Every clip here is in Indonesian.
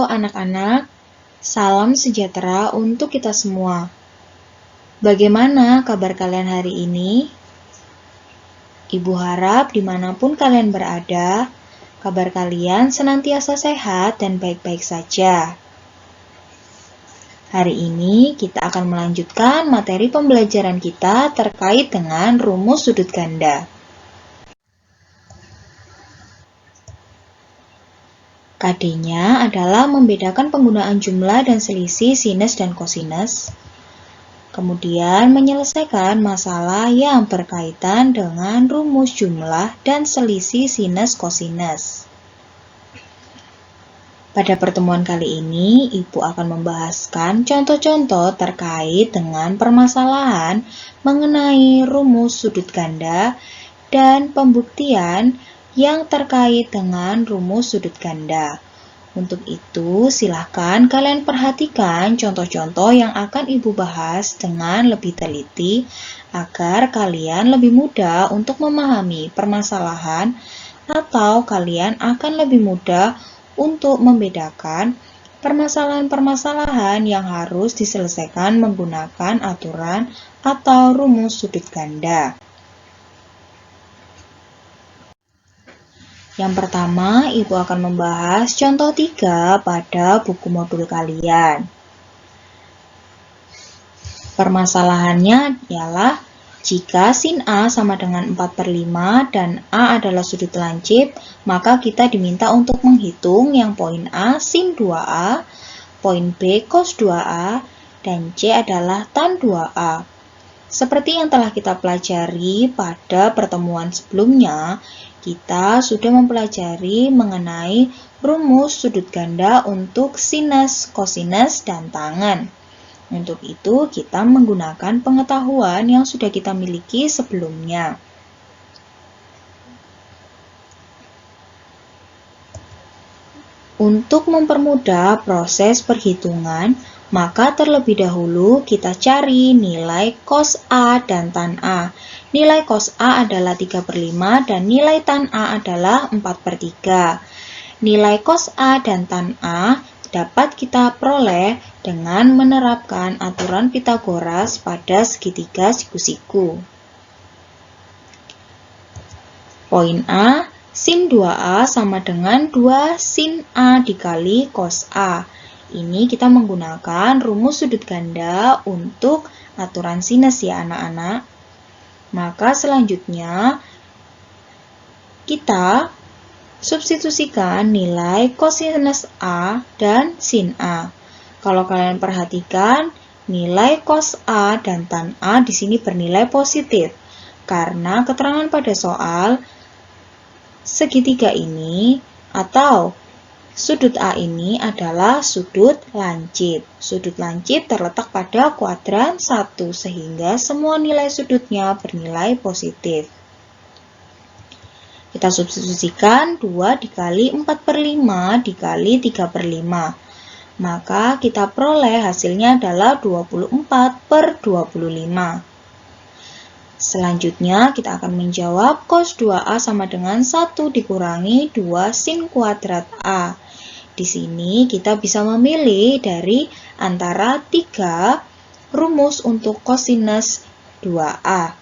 anak-anak, salam sejahtera untuk kita semua. Bagaimana kabar kalian hari ini? Ibu harap dimanapun kalian berada, kabar kalian senantiasa sehat dan baik-baik saja. Hari ini kita akan melanjutkan materi pembelajaran kita terkait dengan rumus sudut ganda. KD-nya adalah membedakan penggunaan jumlah dan selisih sinus dan kosinus. Kemudian menyelesaikan masalah yang berkaitan dengan rumus jumlah dan selisih sinus kosinus. Pada pertemuan kali ini, Ibu akan membahaskan contoh-contoh terkait dengan permasalahan mengenai rumus sudut ganda dan pembuktian yang terkait dengan rumus sudut ganda. Untuk itu, silahkan kalian perhatikan contoh-contoh yang akan Ibu bahas dengan lebih teliti agar kalian lebih mudah untuk memahami permasalahan atau kalian akan lebih mudah untuk membedakan permasalahan-permasalahan yang harus diselesaikan menggunakan aturan atau rumus sudut ganda. Yang pertama, Ibu akan membahas contoh 3 pada buku modul kalian. Permasalahannya ialah jika sin A sama dengan 4/5 dan A adalah sudut lancip, maka kita diminta untuk menghitung yang poin A sin 2A, poin B cos 2A, dan C adalah tan 2A. Seperti yang telah kita pelajari pada pertemuan sebelumnya, kita sudah mempelajari mengenai rumus sudut ganda untuk sinus, kosinus, dan tangen. Untuk itu, kita menggunakan pengetahuan yang sudah kita miliki sebelumnya. Untuk mempermudah proses perhitungan, maka terlebih dahulu kita cari nilai cos A dan tan A. Nilai cos A adalah 3/5 dan nilai tan A adalah 4/3. Nilai cos A dan tan A dapat kita peroleh dengan menerapkan aturan Pythagoras pada segitiga siku-siku. Poin A, sin 2A sama dengan 2 sin A dikali cos A. Ini kita menggunakan rumus sudut ganda untuk aturan sinus ya anak-anak. Maka selanjutnya kita substitusikan nilai kosinus A dan sin A. Kalau kalian perhatikan, nilai cos A dan tan A di sini bernilai positif karena keterangan pada soal segitiga ini atau sudut A ini adalah sudut lancip. Sudut lancip terletak pada kuadran 1 sehingga semua nilai sudutnya bernilai positif. Kita substitusikan 2 dikali 4/5 dikali 3/5. Maka kita peroleh hasilnya adalah 24/25. Selanjutnya kita akan menjawab cos 2A sama dengan 1 dikurangi 2 sin kuadrat A. Di sini kita bisa memilih dari antara 3 rumus untuk kosinus 2A.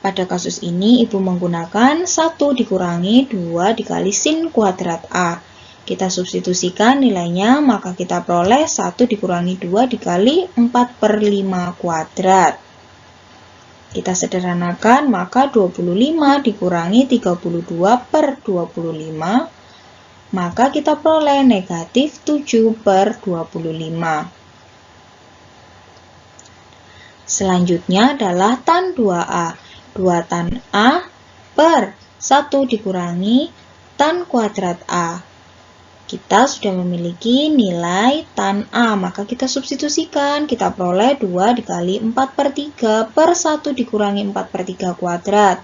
Pada kasus ini, Ibu menggunakan 1 dikurangi 2 dikali sin kuadrat A. Kita substitusikan nilainya, maka kita peroleh 1 dikurangi 2 dikali 4/5 kuadrat. Kita sederhanakan, maka 25 dikurangi 32/25, maka kita peroleh negatif 7/25. Selanjutnya adalah tan 2A. 2 tan A per 1 dikurangi tan kuadrat A. Kita sudah memiliki nilai tan A, maka kita substitusikan, kita peroleh 2 dikali 4/3 per 1 dikurangi 4/3 kuadrat.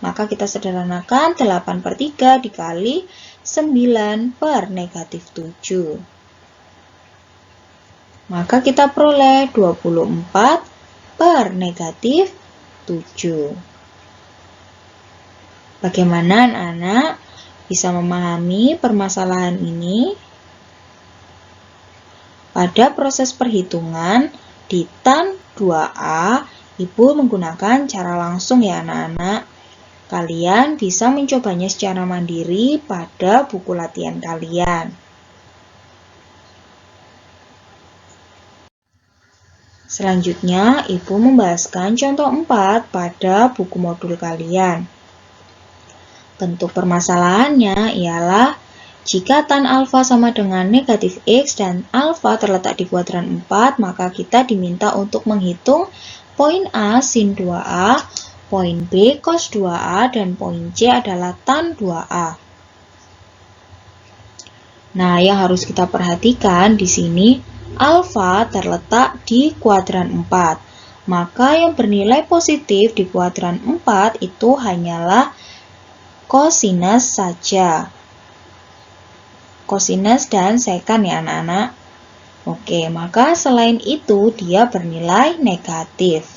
Maka kita sederhanakan 8/3 dikali 9 per negatif 7. Maka kita peroleh 24 per negatif 7. Bagaimana anak-anak? bisa memahami permasalahan ini? Pada proses perhitungan di tan 2A, Ibu menggunakan cara langsung ya anak-anak. Kalian bisa mencobanya secara mandiri pada buku latihan kalian. Selanjutnya, Ibu membahaskan contoh 4 pada buku modul kalian. Bentuk permasalahannya ialah jika tan alfa sama dengan negatif X dan alfa terletak di kuadran 4, maka kita diminta untuk menghitung poin A sin 2A, poin B cos 2A, dan poin C adalah tan 2A. Nah, yang harus kita perhatikan di sini, alfa terletak di kuadran 4. Maka yang bernilai positif di kuadran 4 itu hanyalah kosinus saja. Kosinus dan sekan ya anak-anak. Oke, maka selain itu dia bernilai negatif.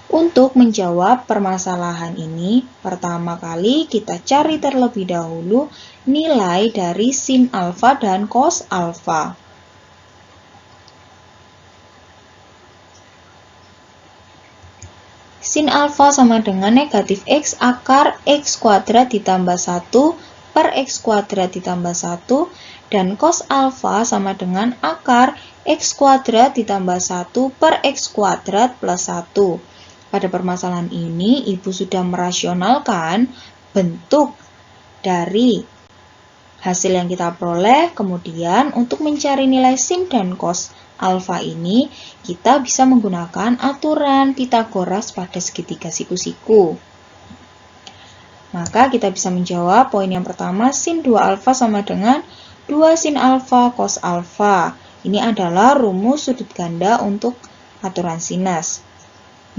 Untuk menjawab permasalahan ini, pertama kali kita cari terlebih dahulu nilai dari sin alfa dan cos alfa. Sin alfa sama dengan negatif X akar X kuadrat ditambah 1 per X kuadrat ditambah 1, dan cos alfa sama dengan akar X kuadrat ditambah 1 per X kuadrat plus 1. Pada permasalahan ini, Ibu sudah merasionalkan bentuk dari hasil yang kita peroleh. Kemudian, untuk mencari nilai sin dan cos alfa ini, kita bisa menggunakan aturan Pitagoras pada segitiga siku-siku. Maka kita bisa menjawab poin yang pertama, sin 2 alfa sama dengan 2 sin alfa cos alfa. Ini adalah rumus sudut ganda untuk aturan sinus.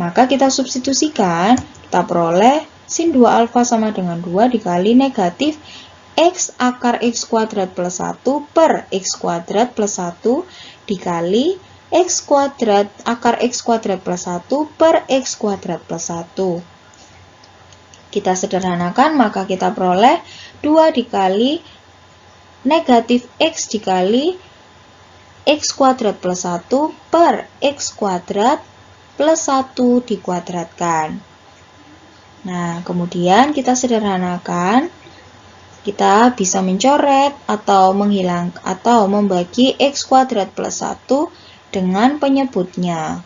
Maka kita substitusikan, kita peroleh sin 2 alfa sama dengan 2 dikali negatif X akar X kuadrat plus 1 per X kuadrat plus 1 dikali X kuadrat akar X kuadrat plus 1 per X kuadrat plus 1. Kita sederhanakan, maka kita peroleh 2 dikali negatif X dikali X kuadrat plus 1 per X kuadrat plus 1 dikuadratkan. Nah, kemudian kita sederhanakan, kita bisa mencoret atau membagi X kuadrat plus 1 dengan penyebutnya.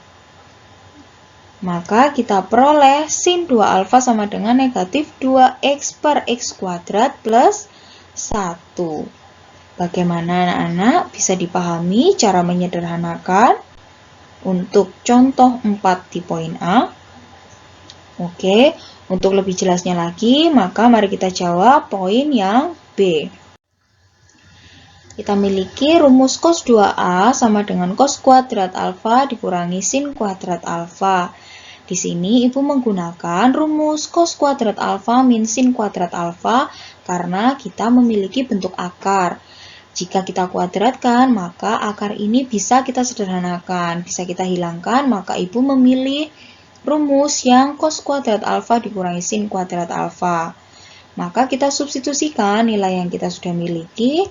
Maka kita peroleh sin 2 alfa sama dengan negatif 2x per x kuadrat plus 1. Bagaimana anak-anak? Bisa dipahami cara menyederhanakan untuk contoh 4 di poin A? Oke, untuk lebih jelasnya lagi, maka mari kita jawab poin yang B. Kita miliki rumus cos 2A sama dengan cos kuadrat alfa dikurangi sin kuadrat alfa. Di sini Ibu menggunakan rumus cos kuadrat alfa min sin kuadrat alfa karena kita memiliki bentuk akar. Jika kita kuadratkan, maka akar ini bisa kita sederhanakan, bisa kita hilangkan, maka Ibu memilih rumus yang cos kuadrat alfa dikurangi sin kuadrat alfa. Maka kita substitusikan nilai yang kita sudah miliki.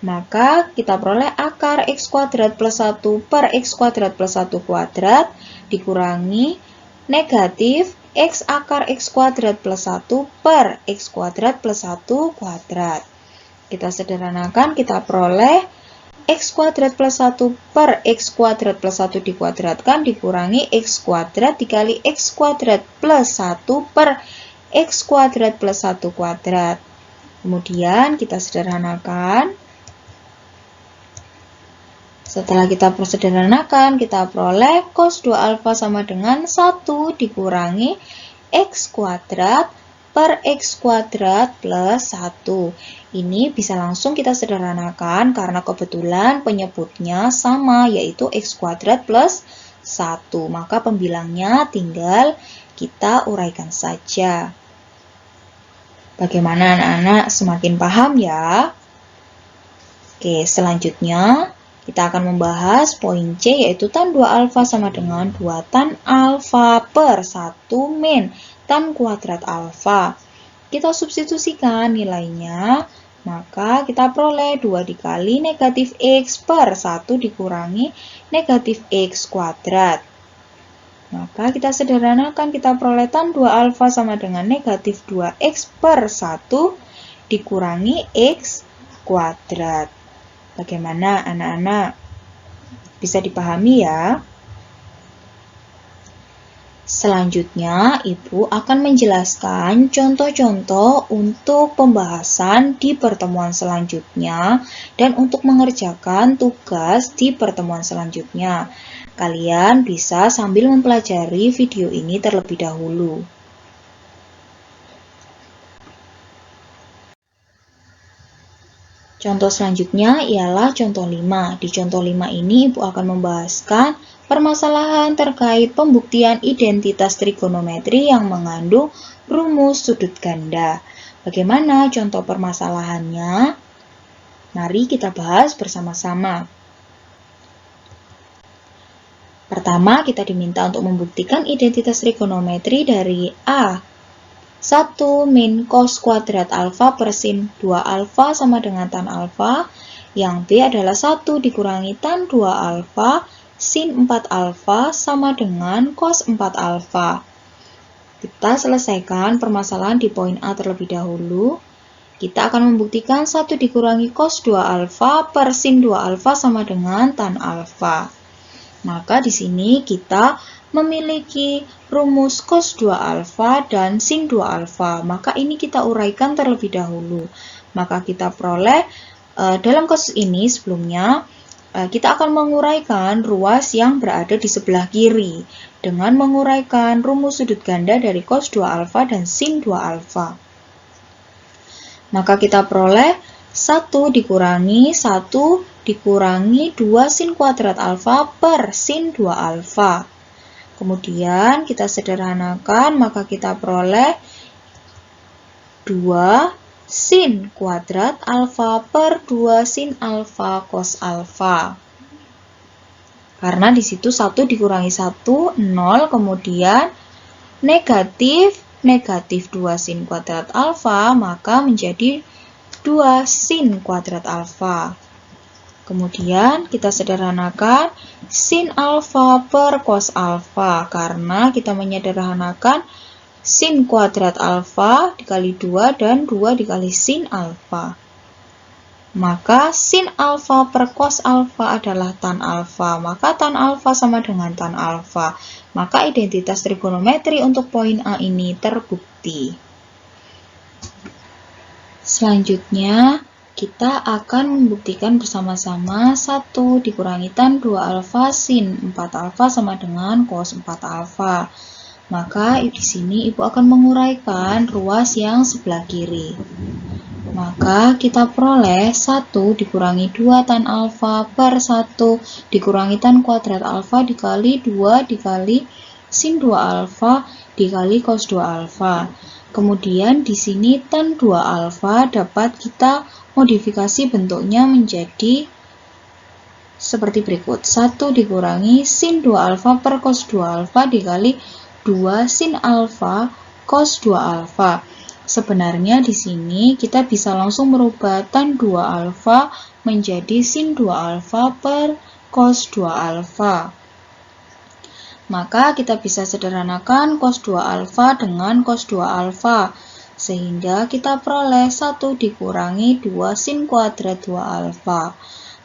Maka kita peroleh akar X kuadrat plus 1 per X kuadrat plus 1 kuadrat dikurangi negatif X akar X kuadrat plus 1 per X kuadrat plus 1 kuadrat. Kita sederhanakan, kita peroleh X kuadrat plus 1 per X kuadrat plus 1 dikuadratkan dikurangi X kuadrat dikali X kuadrat plus 1 per X kuadrat plus 1 kuadrat. Kemudian kita sederhanakan. Setelah kita sederhanakan, kita peroleh cos 2 alfa sama dengan 1 dikurangi X kuadrat per X kuadrat plus 1. Ini bisa langsung kita sederhanakan karena kebetulan penyebutnya sama, yaitu X kuadrat plus 1. Maka pembilangnya tinggal kita uraikan saja. Bagaimana anak-anak? Semakin paham ya? Oke, selanjutnya kita akan membahas poin C, yaitu tan 2 alfa sama dengan 2 tan alfa per 1 min tan kuadrat alfa. kita substitusikan nilainya, maka kita peroleh 2 dikali negatif X per 1 dikurangi negatif X kuadrat. Maka kita sederhanakan, kita peroleh tan 2 alfa sama dengan negatif 2X per 1 dikurangi X kuadrat. Bagaimana anak-anak? Bisa dipahami ya? Selanjutnya, Ibu akan menjelaskan contoh-contoh untuk pembahasan di pertemuan selanjutnya dan untuk mengerjakan tugas di pertemuan selanjutnya. Kalian bisa sambil mempelajari video ini terlebih dahulu. Contoh selanjutnya ialah contoh 5. Di contoh 5 ini Ibu akan membahaskan permasalahan terkait pembuktian identitas trigonometri yang mengandung rumus sudut ganda. Bagaimana contoh permasalahannya? Mari kita bahas bersama-sama. Pertama, kita diminta untuk membuktikan identitas trigonometri dari A. 1 min cos kuadrat alfa per sin 2 alfa sama dengan tan alfa. Yang B adalah 1 dikurangi tan 2 alfa sin 4 alfa sama dengan cos 4 alfa. Kita selesaikan permasalahan di poin A terlebih dahulu. Kita akan membuktikan 1 dikurangi cos 2 alfa per sin 2 alfa sama dengan tan alfa. Maka di sini kita memiliki rumus cos 2 alfa dan sin 2 alfa. Maka ini kita uraikan terlebih dahulu. Maka kita peroleh dalam kasus ini sebelumnya kita akan menguraikan ruas yang berada di sebelah kiri dengan menguraikan rumus sudut ganda dari cos 2 alfa dan sin 2 alfa. Maka kita peroleh 1 dikurangi 1 dikurangi 2 sin kuadrat alfa per sin 2 alfa. Kemudian kita sederhanakan, maka kita peroleh 2 sin kuadrat alfa per 2 sin alfa cos alfa. Karena di situ 1 dikurangi 1, 0, kemudian negatif 2 sin kuadrat alfa, maka menjadi 2 sin kuadrat alfa. Kemudian kita sederhanakan sin alfa per cos alfa, karena kita menyederhanakan sin kuadrat alfa dikali 2 dan 2 dikali sin alfa. Maka sin alfa per cos alfa adalah tan alfa, maka tan alfa sama dengan tan alfa. Maka identitas trigonometri untuk poin A ini terbukti. Selanjutnya, kita akan membuktikan bersama-sama 1 dikurangi tan 2 alfa sin 4 alfa sama dengan cos 4 alfa. Maka di sini Ibu akan menguraikan ruas yang sebelah kiri. Maka kita peroleh 1 dikurangi 2 tan alfa per 1 dikurangi tan kuadrat alfa dikali 2 dikali sin 2 alfa dikali cos 2 alfa. Kemudian di sini tan 2 alfa dapat kita modifikasi bentuknya menjadi seperti berikut. 1 dikurangi sin 2 alfa per cos 2 alfa dikali 2 sin alfa cos 2 alfa. Sebenarnya di sini kita bisa langsung merubah tan 2 alfa menjadi sin 2 alfa per cos 2 alfa. Maka kita bisa sederhanakan cos 2 alfa dengan cos 2 alfa. Sehingga kita peroleh 1 dikurangi 2 sin kuadrat 2 alfa.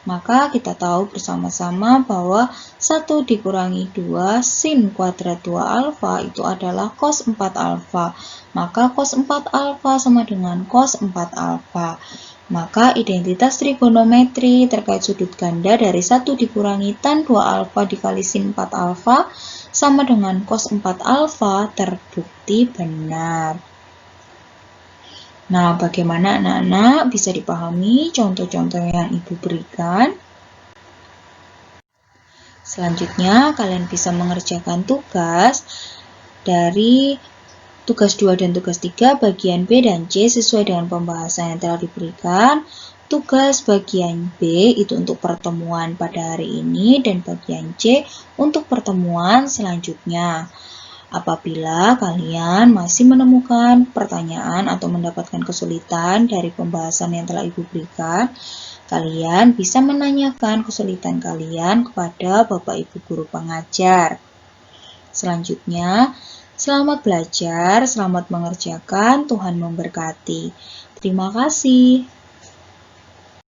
Maka kita tahu bersama-sama bahwa 1 dikurangi 2 sin kuadrat 2 alfa itu adalah cos 4 alfa. Maka cos 4 alfa sama dengan cos 4 alfa. Maka identitas trigonometri terkait sudut ganda dari 1 dikurangi tan 2 alfa dikali sin 4 alfa sama dengan cos 4 alfa terbukti benar. Nah, bagaimana anak-anak bisa dipahami contoh-contoh yang Ibu berikan? Selanjutnya, kalian bisa mengerjakan tugas dari tugas 2 dan tugas 3 bagian B dan C sesuai dengan pembahasan yang telah diberikan. Tugas bagian B itu untuk pertemuan pada hari ini dan bagian C untuk pertemuan selanjutnya. Apabila kalian masih menemukan pertanyaan atau mendapatkan kesulitan dari pembahasan yang telah Ibu berikan, kalian bisa menanyakan kesulitan kalian kepada Bapak Ibu Guru pengajar. Selanjutnya, selamat belajar, selamat mengerjakan, Tuhan memberkati. Terima kasih.